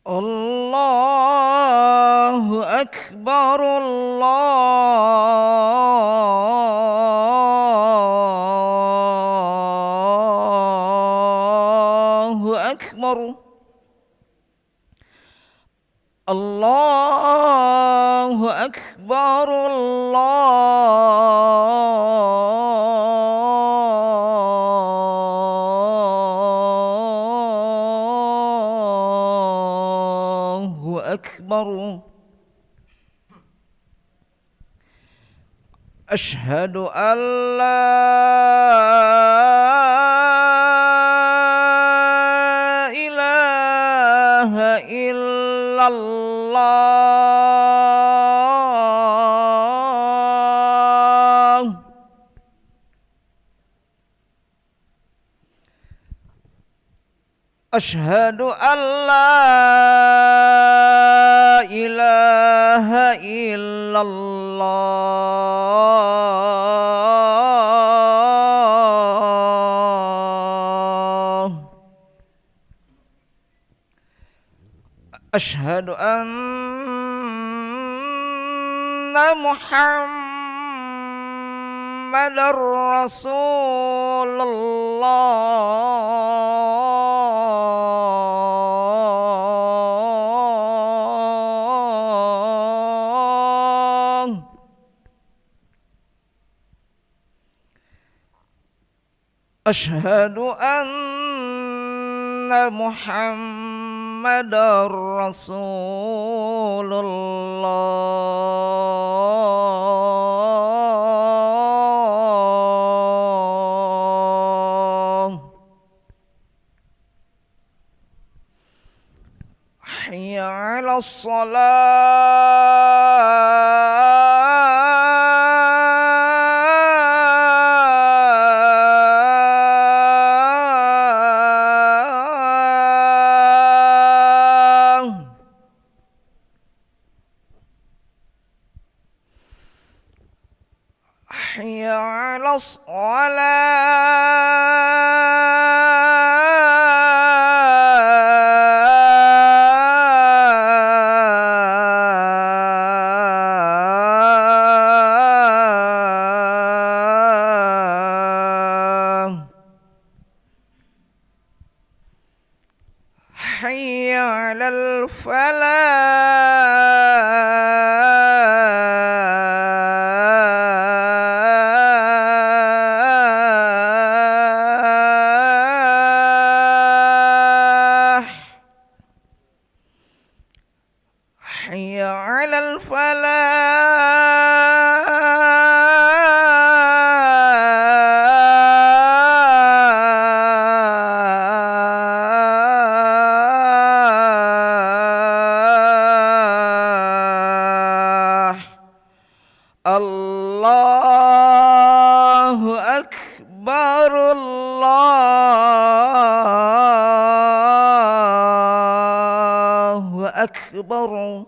Allahu Akbar, Allahu Akbar, Allahu Akbar, Allahu Akbar. أشهد أن لا إله إلا الله. أشهد أن لا إله إلا الله. أشهد أن محمد رسول الله. أشهد أن محمد رسول الله. حي على الصلاة. حي على الصلاة. حي على الفلاح. حي على الفلاح. الله أكبر، الله أكبر.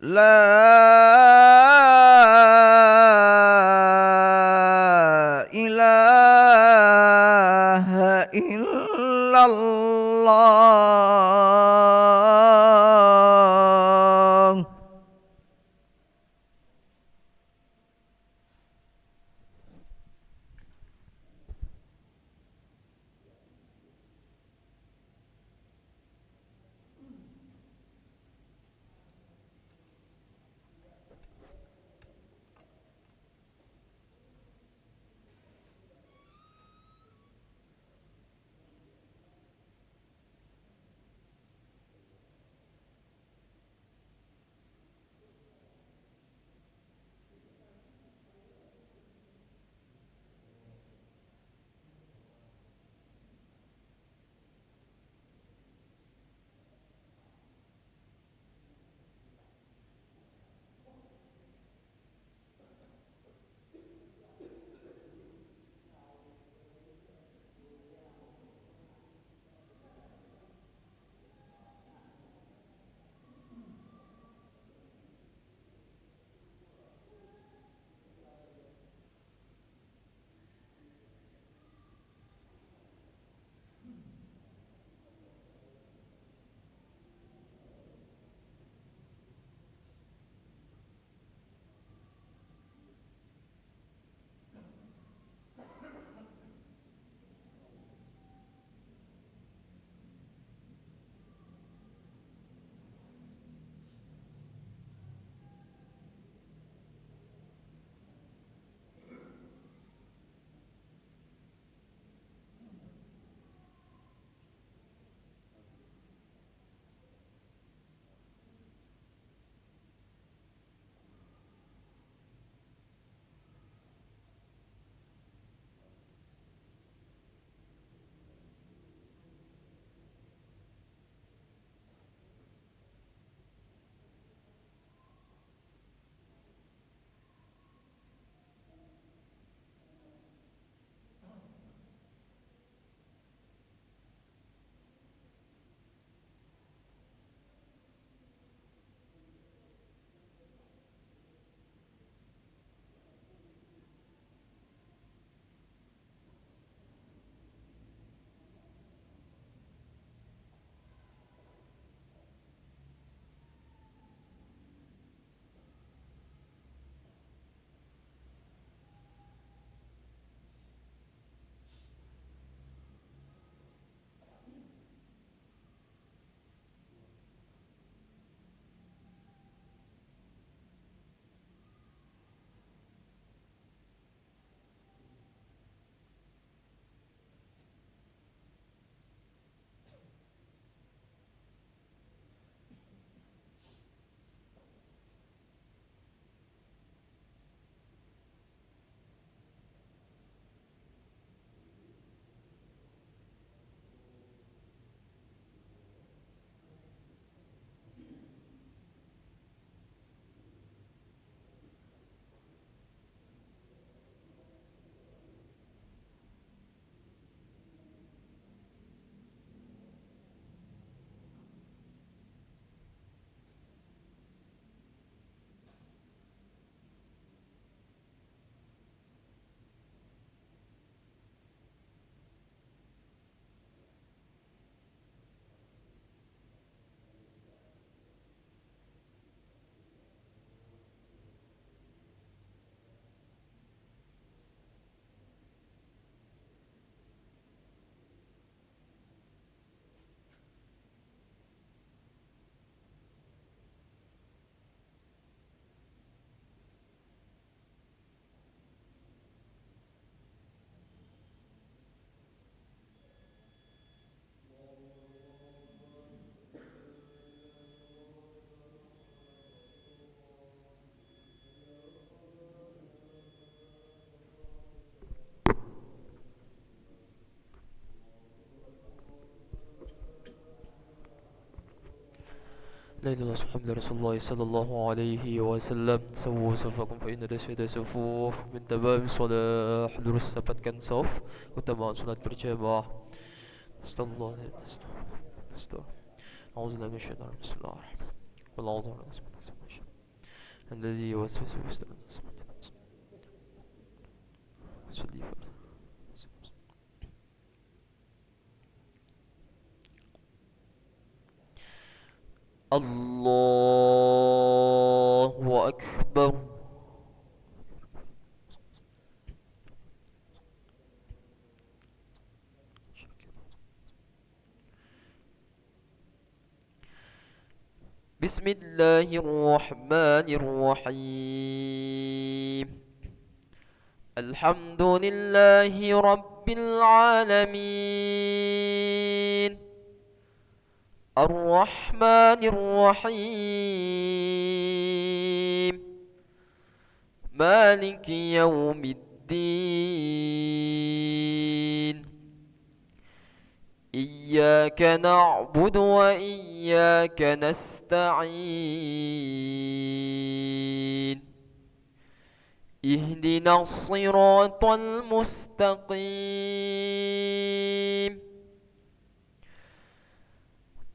لا إله إلا الله. لا إله إلا الله محمد رسول الله صلى الله عليه وسلlam. Sawwu safakum fa inna dasyata sufuf min tamam salah. Lurus dapatkan saf, keutamaan salat berjamaah. Astagfirullah. Astagfirullah. A'udzubillahi minasyaitonir rajim. Bismillahirrahmanirrahim. Qul a'udzu birabbil falaq alladzi yuwaswisu fi sudurin nas. Allahu Akbar. Bismillahirrahmanirrahim. Alhamdulillahi Rabbil Alamin. Ar-Rahmanir Rahim. Maliki Yawmiddin. Iyyaka na'budu wa iyyaka nasta'in. Ihdinas siratal mustaqim.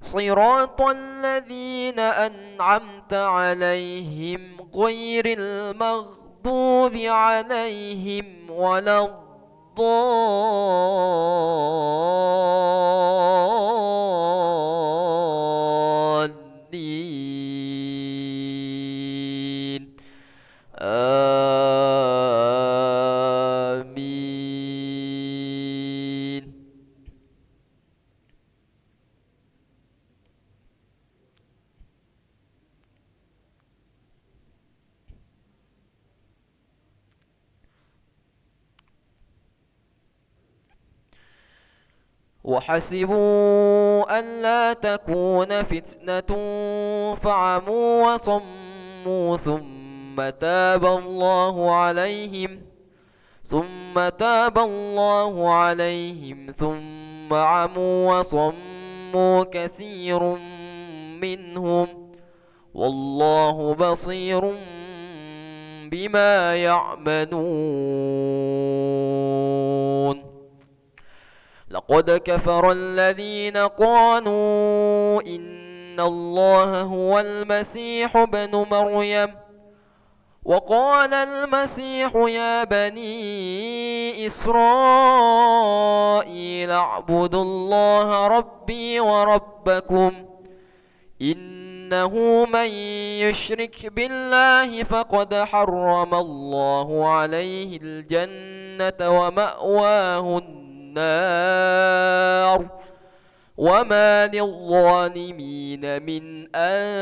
Siratal ladzina an'amta 'alaihim ghairil maghdubi 'alaihim waladdallin. Amin. وحسبوا ألا تكون فتنة فعموا وصموا ثم تاب الله عليهم ثم عموا وصموا كثير منهم والله بصير بما يعملون. لقد كفر الذين قالوا إن الله هو المسيح ابن مريم وقال المسيح يا بني إسرائيل اعبدوا الله ربي وربكم إنه من يشرك بالله فقد حرم الله عليه الجنة ومأواه النار وما للظالمين من أنصار.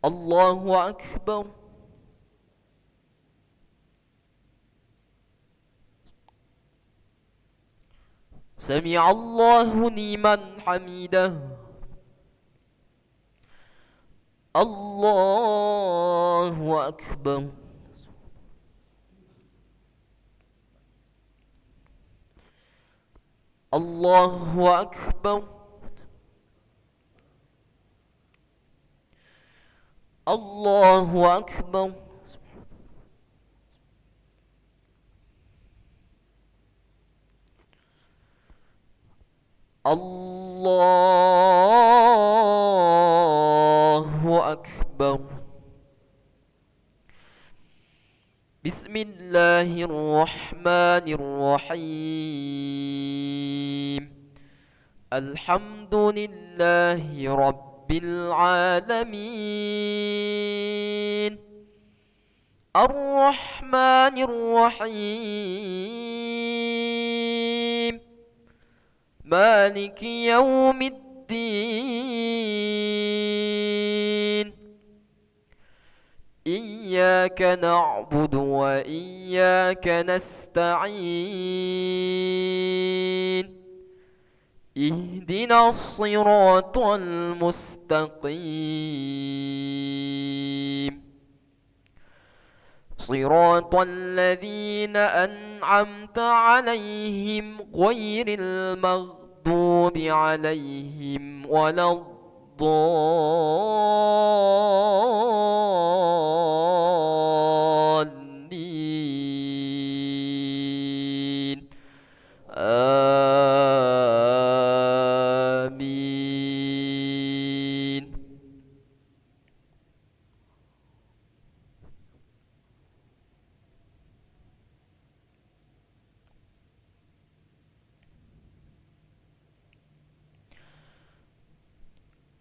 الله أكبر. سمع الله لمن حمده. الله أكبر. الله أكبر. الله أكبر. الله أكبر. بسم الله الرحمن الرحيم. الحمد لله رب العالمين. الرحمن الرحيم. مالك يوم الدين. إياك نعبد وإياك نستعين. اهدنا الصراط المستقيم. صراط الذين أنعمت عليهم غير المغضوب عليهم ولا الضالين آمين.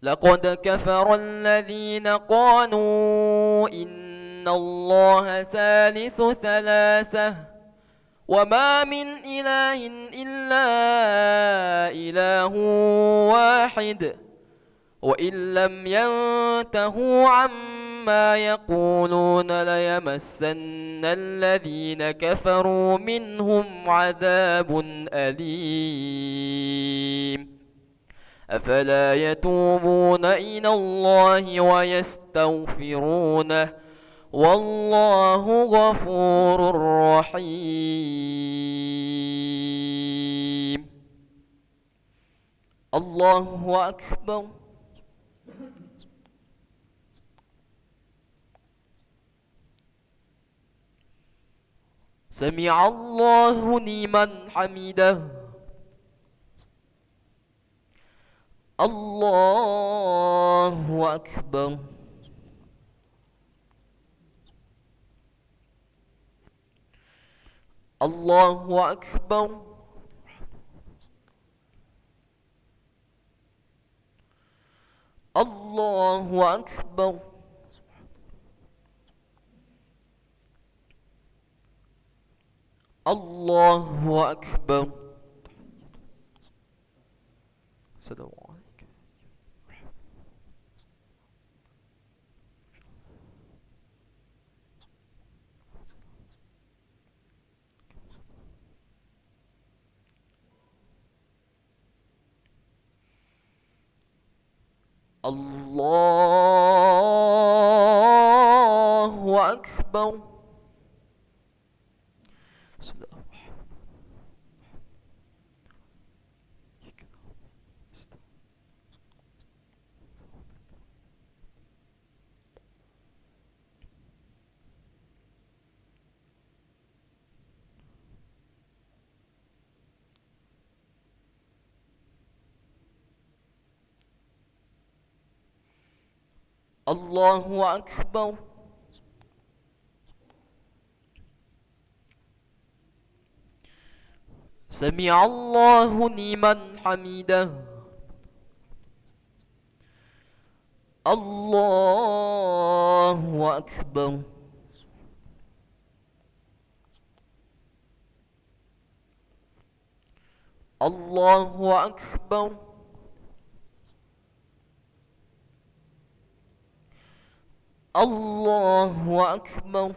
لقد كفر الذين قالوا إن الله ثالث ثلاثة وما من إله إلا إله واحد وإن لم ينتهوا عما يقولون ليمسن الذين كفروا منهم عذاب أليم. أفلا يتوبون إلى الله ويستغفرونه والله غفور رحيم. الله أكبر. سمع الله لمن حمده. الله أكبر. الله أكبر. الله أكبر. الله أكبر. السلام عليكم. الله أكبر. الله أكبر. سمع الله لمن حمده. الله أكبر. الله أكبر. الله أكبر.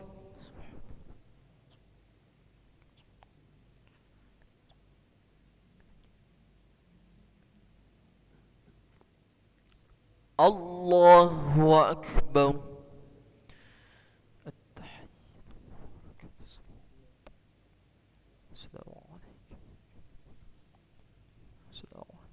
الله أكبر. السلام عليكم. السلام عليكم.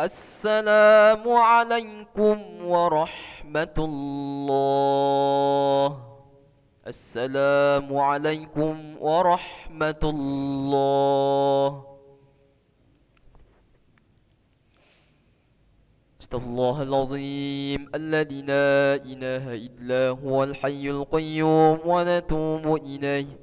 السلام عليكم ورحمة الله. السلام عليكم ورحمة الله. استغفر الله العظيم الذي لا إله إلا هو الحي القيوم ونتوب إليه.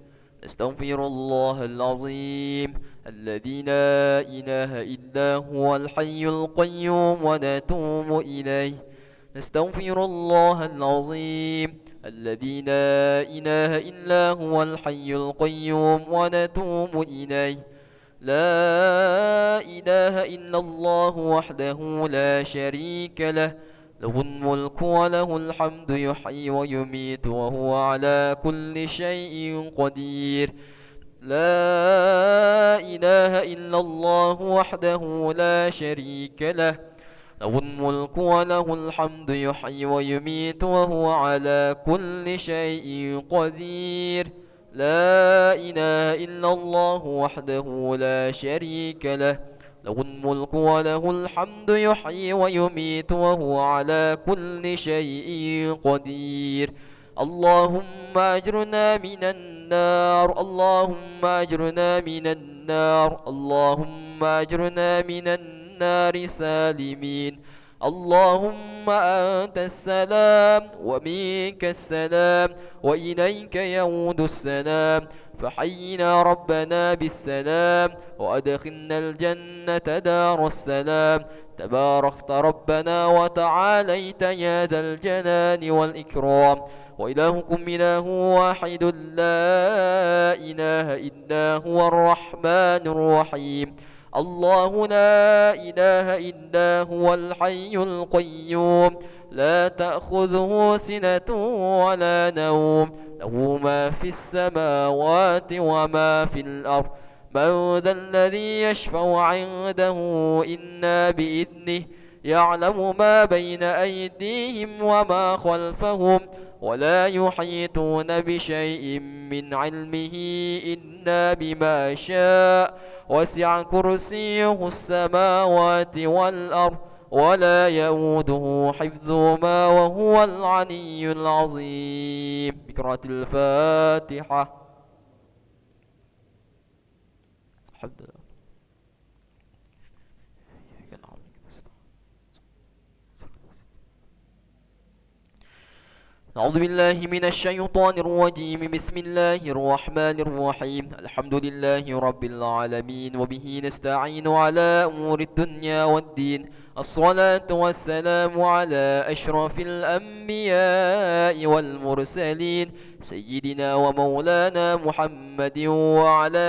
نستغفر الله العظيم الذي لا إله إلا هو الحي القيوم ونتوب إليه. نستغفر الله العظيم الذي لا إله إلا هو الحي القيوم ونتوب إليه. لا إله إلا الله وحده لا شريك له له الملك وله الحمد يحيي ويميت وهو على كل شيء قدير لا إله إلا الله وحده لا شريك له له الملك وله الحمد يحيي ويميت وهو على كل شيء قدير لا إله إلا الله وحده لا شريك له له الملك وله الحمد يحيي ويميت وهو على كل شيء قدير اللهم أجرنا من النار اللهم أجرنا من النار اللهم أجرنا من النار سالمين اللهم أنت السلام ومنك السلام وإليك يعود السلام فحينا ربنا بالسلام وأدخلنا الجنة دار السلام تباركت ربنا وتعاليت يا ذا الجلال والإكرام وإلهكم إله واحد لا إله إلا هو الرحمن الرحيم الله لا إله إلا هو الحي القيوم لا تأخذه سنة ولا نوم له ما في السماوات وما في الأرض من ذا الذي يشفع عنده إلا بإذنه يعلم ما بين أيديهم وما خلفهم ولا يحيطون بشيء من علمه إلا بما شاء وسع كرسيه السماوات والأرض ولا يؤوده حفظهما وهو العلي العظيم. بقراءة الفاتحة. الحمد لله. أعوذ بالله من الشيطان الرجيم. بسم الله الرحمن الرحيم. الحمد لله رب العالمين وبه نستعين على أمور الدنيا والدين. الصلاة والسلام على أشرف الأنبياء والمرسلين سيدنا ومولانا محمد وعلى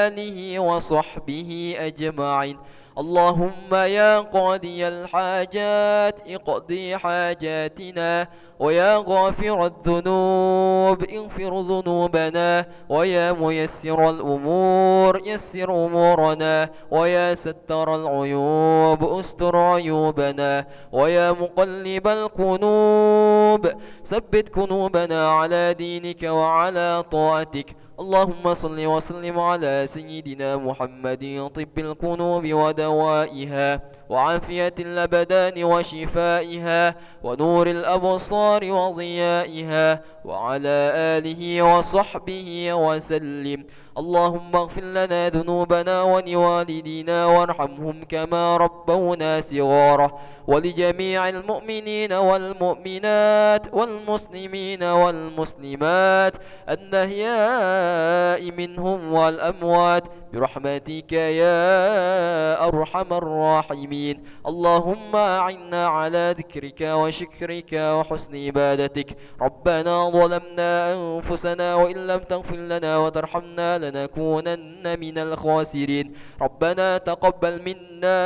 آله وصحبه أجمعين. اللهم يا قاضي الحاجات اقضي حاجاتنا ويا غافر الذنوب اغفر ذنوبنا ويا ميسر الأمور يسر أمورنا ويا ستر العيوب استر عيوبنا ويا مقلب القلوب ثبت قلوبنا على دينك وعلى طاعتك. اللهم صل وسلم على سيدنا محمد طب القلوب ودوائها وعافية الأبدان وشفائها ونور الأبصار وضيائها وعلى آله وصحبه وسلم. اللهم اغفر لنا ذنوبنا ولوالدينا وارحمهم كما ربونا صغارا ولجميع المؤمنين والمؤمنات والمسلمين والمسلمات الأحياء منهم والأموات برحمتك يا أرحم الراحمين. اللهم أعنا على ذكرك وشكرك وحسن عبادتك. ربنا ظلمنا أنفسنا وإن لم تغفر لنا وترحمنا لنكونن من الخاسرين. ربنا تقبل منا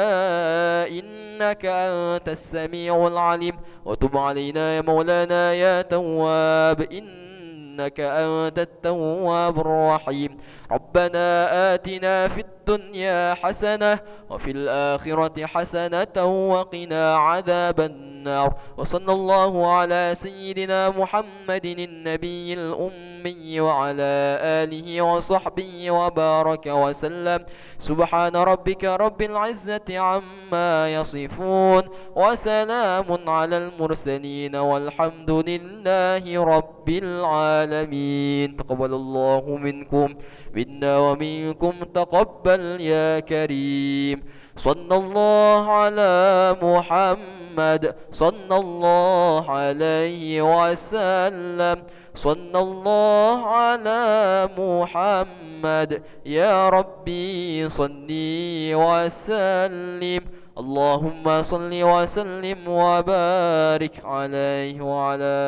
إنك أنت السميع العليم وتب علينا يا مولانا يا تواب إنك أنت التواب الرحيم. ربنا آتنا في الدنيا حسنة وفي الآخرة حسنة وقنا عذاب النار. وصلى الله على سيدنا محمد النبي الأمي وعلى آله وصحبه وبارك وسلم. سبحان ربك رب العزة عما يصفون وسلام على المرسلين والحمد لله رب العالمين. تقبل الله منكم منا ومنكم تقبل يا كريم. صلى الله على محمد صلى الله عليه وسلم. صلى الله على محمد يا ربي صلي وسلم. اللهم صل وسلم وبارك عليه وعلى